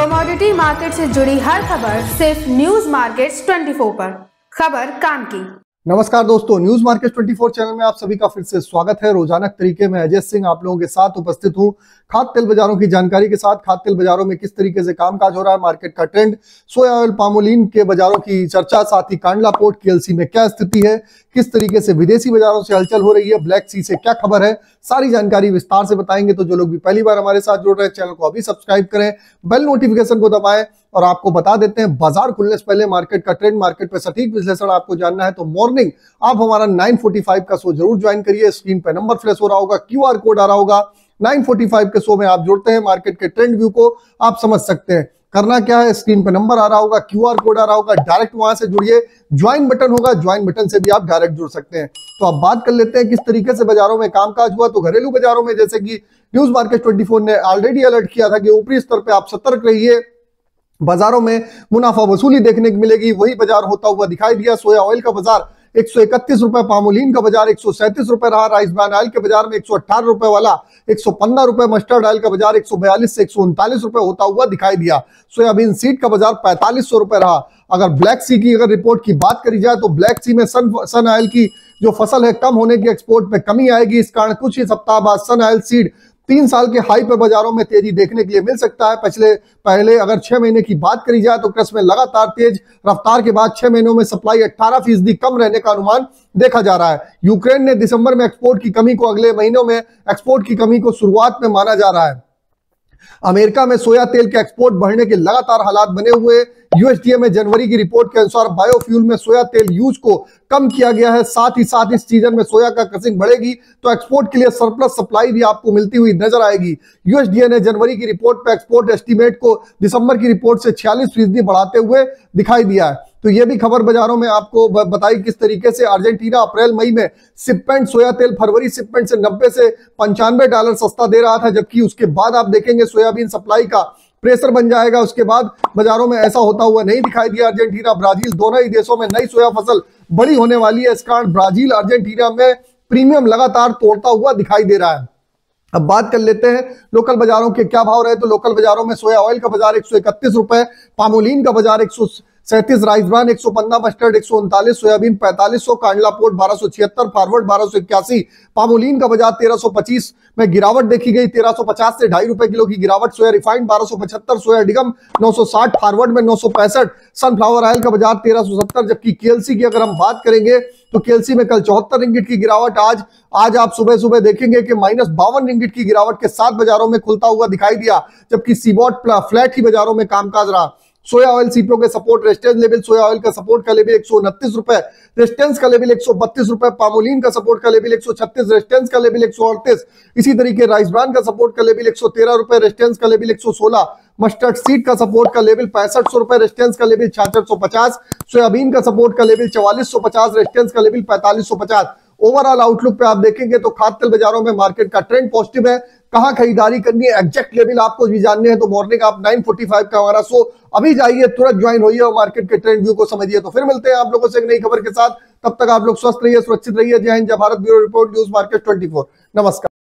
Commodity market से जुड़ी हर खबर सिर्फ न्यूज मार्केट्स 24 पर। खबर काम की। नमस्कार दोस्तों, न्यूज मार्केट 24 चैनल में आप सभी का फिर से स्वागत है। रोजाना तरीके में अजय सिंह आप लोगों के साथ उपस्थित हूं। खाद्य तेल बाजारों की जानकारी के साथ खाद्य तेल बाजारों में किस तरीके से कामकाज हो रहा है, मार्केट का ट्रेंड, सोया ऑयल, पामोलिन के बाजारों की चर्चा, साथ ही कांडला पोर्ट केएलसी में क्या स्थिति है, किस तरीके से विदेशी बाजारों से हलचल हो रही है, ब्लैक सी से क्या खबर है, सारी जानकारी विस्तार से बताएंगे। तो जो लोग भी पहली बार हमारे साथ जुड़ रहे हैं, चैनल को अभी सब्सक्राइब करें, बेल नोटिफिकेशन को दबाएं। और आपको बता देते हैं बाजार खुलने से पहले मार्केट का ट्रेंड, मार्केट पे सटीक विश्लेषण आपको जानना है तो मॉर्निंग आप हमारा 9:45 का शो जरूर ज्वाइन करिए। स्क्रीन पे नंबर फ्लैश हो रहा होगा, क्यूआर कोड आ रहा होगा। 9:45 के शो में आप जुड़ते हैं, मार्केट के ट्रेंड व्यू को आप समझ सकते हैं। करना क्या है, स्क्रीन पे नंबर आ रहा होगा, क्यूआर कोड आ रहा होगा, डायरेक्ट वहां से जुड़िए। ज्वाइन बटन होगा, ज्वाइन बटन से भी आप डायरेक्ट जुड़ सकते हैं। तो आप बात कर लेते हैं किस तरीके से बाजारों में कामकाज हुआ। तो घरेलू बाजारों में जैसे कि न्यूज मार्केट 24 ने ऑलरेडी अलर्ट किया था कि ऊपरी स्तर पे आप सतर्क रहिए, बाजारों में मुनाफा वसूली देखने को मिलेगी, वही बाजार होता हुआ दिखाई दिया। सोया ऑयल का बाजार 131 रुपए, पामोलिन का बाजार 137 रुपए रहा, राइस ब्रान ऑयल के बाजार में 118 रुपए वाला 115 रुपए, मस्टर्ड ऑयल का बाजार 142 से 139 रुपए होता हुआ दिखाई दिया। सोयाबीन सीड का बाजार 4500 रुपए रहा। अगर ब्लैक सी की अगर रिपोर्ट की बात करी जाए तो ब्लैक सी में सन ऑयल की जो फसल है कम होने की, एक्सपोर्ट में कमी आएगी। इस कारण कुछ ही सप्ताह बाद सन ऑयल सीड 3 साल के हाई पर बाजारों में तेजी देखने के लिए मिल सकता है। पहले अगर 6 महीने की बात करी जाए तो कृषि में लगातार तेज रफ्तार के बाद 6 महीनों में सप्लाई 18% कम रहने का अनुमान देखा जा रहा है। यूक्रेन ने दिसंबर में एक्सपोर्ट की कमी को, अगले महीनों में एक्सपोर्ट की कमी को शुरुआत में माना जा रहा है। अमेरिका में सोया तेल के एक्सपोर्ट बढ़ने के लगातार हालात बने हुए। यूएसडीए में जनवरी की रिपोर्ट के अनुसार बायोफ्यूल में सोया तेल यूज को कम किया गया है। साथ ही साथ इस सीजन में सोया का क्रशिंग बढ़ेगी तो एक्सपोर्ट के लिए सरप्लस सप्लाई भी आपको मिलती हुई नजर आएगी। यूएसडीए ने जनवरी की रिपोर्ट पर एक्सपोर्ट एस्टीमेट को दिसंबर की रिपोर्ट से 46% बढ़ाते हुए दिखाई दिया है। तो ये भी खबर बाजारों में आपको बताई किस तरीके से अर्जेंटीना अप्रैल मई में शिपमेंट सोया तेल फरवरी शिपमेंट से 90 से $95 सस्ता दे रहा था, जबकि उसके बाद आप देखेंगे सोयाबीन सप्लाई का प्रेशर बन जाएगा। उसके बाद बाजारों में ऐसा होता हुआ नहीं दिखाई दिया। अर्जेंटीना ब्राजील दोनों ही देशों में नई सोया फसल बड़ी होने वाली है। इस कारण ब्राजील अर्जेंटीना में प्रीमियम लगातार तोड़ता हुआ दिखाई दे रहा है। अब बात कर लेते हैं लोकल बाजारों के क्या भाव रहे। तो लोकल बाजारों में सोया ऑयल का बाजार 131 रुपए, पामोलिन का बाजार 137, rice bran 115, mustard 139, soybean 4500, Kandla port 1276, forward 1281, palmolein का बाजार 1325 में गिरावट देखी गई, 1350 से ₹2.5 किलो की गिरावट। सोया रिफाइंड 1275, सोया डिगम 960, फॉरवर्ड में 965, सनफ्लावर ऑयल का बाजार 1370। जबकि केएलसी की अगर हम बात करेंगे तो केएलसी में कल 74 रिंगिट की गिरावट, आज आप सुबह सुबह देखेंगे कि -52 रिंगिट की गिरावट के साथ बाजारों में खुलता हुआ दिखाई दिया। जबकि सीबॉट फ्लैट ही बाजारों में कामकाज रहा। सोया ऑयल सीपीओ के सपोर्ट रेजिस्टेंस लेवल, सोया ऑयल का सपोर्ट का लेवल 129 रुपए, रेजिस्टेंस का लेवल 132 रुपए, पामोलिन का सपोर्ट का लेवल 136, रेजिस्टेंस का लेवल 138। इसी तरीके राइस ब्रान का सपोर्ट का लेवल 113 रुपए, रेजिस्टेंस का लेवल 116, मस्टर्ड सीड का सपोर्ट का लेवल 6500 रुपए, रेजिस्टेंस का लेवल 6650, सोयाबीन का सपोर्ट का लेवल 4450, रेजिस्टेंस का लेवल 4550। ओवरऑल आउटलुक पे आप देखेंगे तो खाद्य तेल बाजारों में मार्केट का ट्रेंड पॉजिटिव है। कहां खरीदारी करनी है, एग्जैक्ट लेवल आपको भी जानने हैं तो मॉर्निंग आप 9:45 का हमारा शो अभी जाइए, तुरंत ज्वाइन होइए और मार्केट के ट्रेंड व्यू को समझिए। तो फिर मिलते हैं आप लोगों से एक नई खबर के साथ। तब तक आप लोग स्वस्थ रहिए, सुरक्षित रहिए। जय हिंद, जय Bharat. Bureau report, news market 24। नमस्कार।